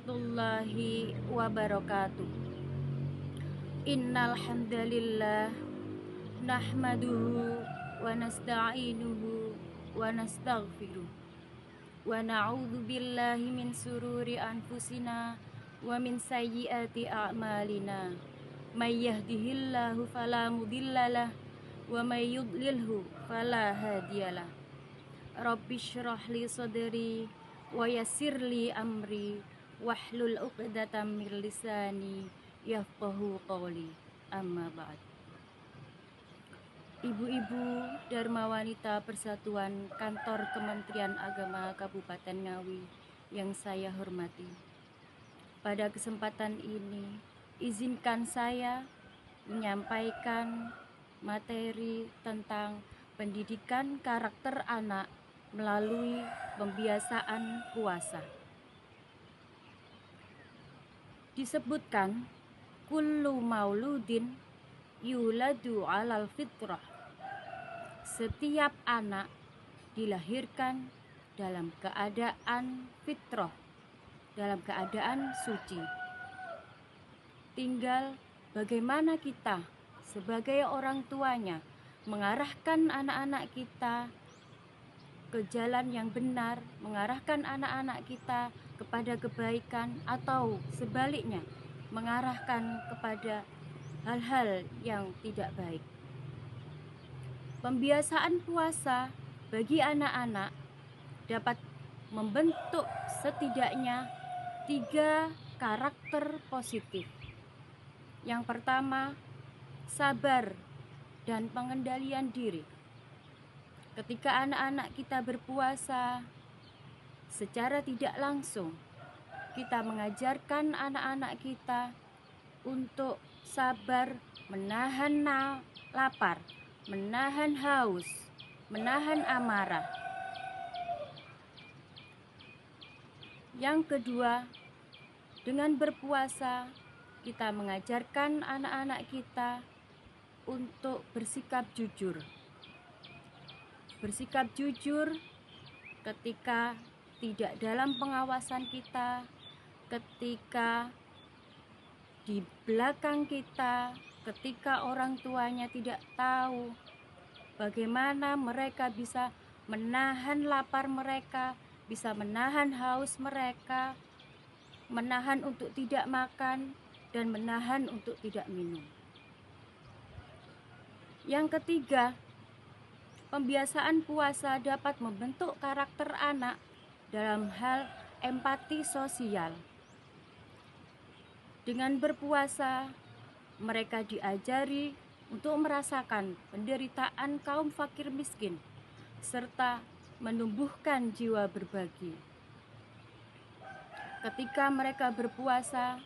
warahmatullahi wabarakatuh. Innal hamdalillah nahmaduhu wa nasta'inuhu wa nastaghfiruh wa na'udzu billahi min sururi anfusina wa min sayyiati a'malina. May yahdihillahu fala mudhillalah wa may yudlilhu fala hadiyalah. Rabbi shrah li sadri wa yassir li amri wahlul 'uqdatam min lisani yafqahu qawli. Amma ba'd. Ibu-ibu Dharma Wanita Persatuan Kantor Kementerian Agama Kabupaten Ngawi yang saya hormati. Pada kesempatan ini, izinkan saya menyampaikan materi tentang pendidikan karakter anak melalui pembiasaan puasa. Disebutkan, kullu mauludin yuladu alal fitrah. Setiap anak dilahirkan dalam keadaan fitrah, dalam keadaan suci. Tinggal bagaimana kita sebagai orang tuanya mengarahkan anak-anak kita ke jalan yang benar, mengarahkan anak-anak kita kepada kebaikan, atau sebaliknya mengarahkan kepada hal-hal yang tidak baik. Pembiasaan puasa bagi anak-anak dapat membentuk setidaknya 3 karakter positif. Yang pertama, sabar dan pengendalian diri. Ketika anak-anak kita berpuasa, secara tidak langsung kita mengajarkan anak-anak kita untuk sabar, menahan lapar, menahan haus, menahan amarah. Yang kedua, dengan berpuasa kita mengajarkan anak-anak kita untuk bersikap jujur. Bersikap jujur ketika tidak dalam pengawasan kita, ketika di belakang kita, ketika orang tuanya tidak tahu bagaimana mereka bisa menahan lapar mereka, bisa menahan haus mereka, menahan untuk tidak makan, dan menahan untuk tidak minum. Yang ketiga, pembiasaan puasa dapat membentuk karakter anak dalam hal empati sosial. Dengan berpuasa, mereka diajari untuk merasakan penderitaan kaum fakir miskin, serta menumbuhkan jiwa berbagi. Ketika mereka berpuasa,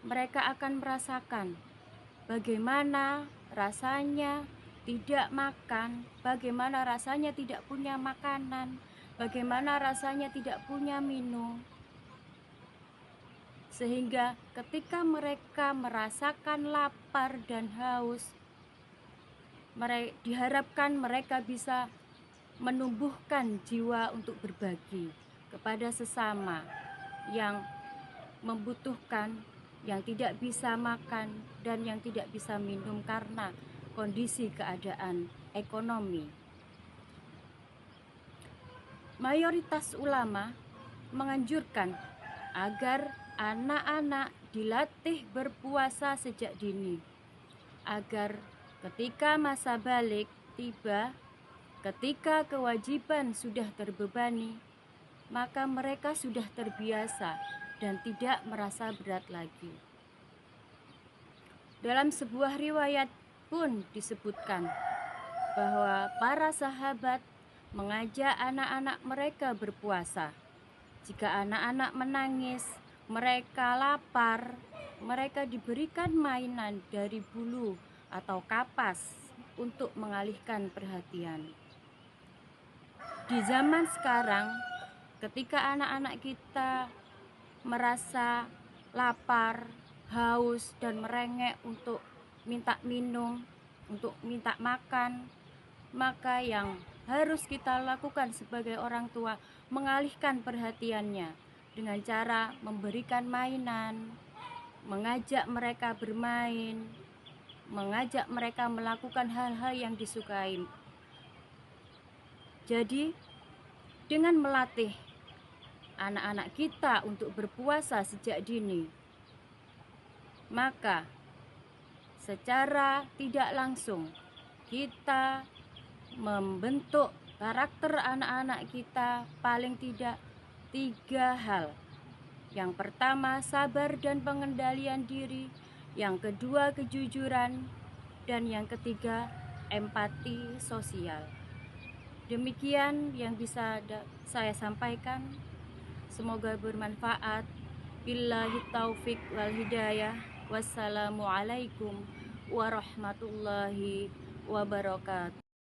mereka akan merasakan bagaimana rasanya tidak makan, bagaimana rasanya tidak punya makanan, bagaimana rasanya tidak punya minum. Sehingga ketika mereka merasakan lapar dan haus, diharapkan mereka bisa menumbuhkan jiwa untuk berbagi kepada sesama yang membutuhkan, yang tidak bisa makan dan yang tidak bisa minum karena kondisi keadaan ekonomi. Mayoritas ulama menganjurkan agar anak-anak dilatih berpuasa sejak dini, agar ketika masa balik tiba, ketika kewajiban sudah terbebani, maka mereka sudah terbiasa dan tidak merasa berat lagi. Dalam sebuah riwayat pun disebutkan bahwa para sahabat mengajak anak-anak mereka berpuasa. Jika anak-anak menangis, mereka lapar, mereka diberikan mainan dari bulu atau kapas untuk mengalihkan perhatian. Di zaman sekarang, ketika anak-anak kita merasa lapar, haus, dan merengek untuk minta minum, untuk minta makan, maka yang harus kita lakukan sebagai orang tua mengalihkan perhatiannya dengan cara memberikan mainan, mengajak mereka bermain, mengajak mereka melakukan hal-hal yang disukai. Jadi, dengan melatih anak-anak kita untuk berpuasa sejak dini, maka secara tidak langsung kita membentuk karakter anak-anak kita paling tidak 3 hal. Yang pertama, sabar dan pengendalian diri. Yang kedua, kejujuran. Dan yang ketiga, empati sosial. Demikian yang bisa saya sampaikan. Semoga bermanfaat. Billahi taufik wal hidayah. Wassalamualaikum warahmatullahi wabarakatuh.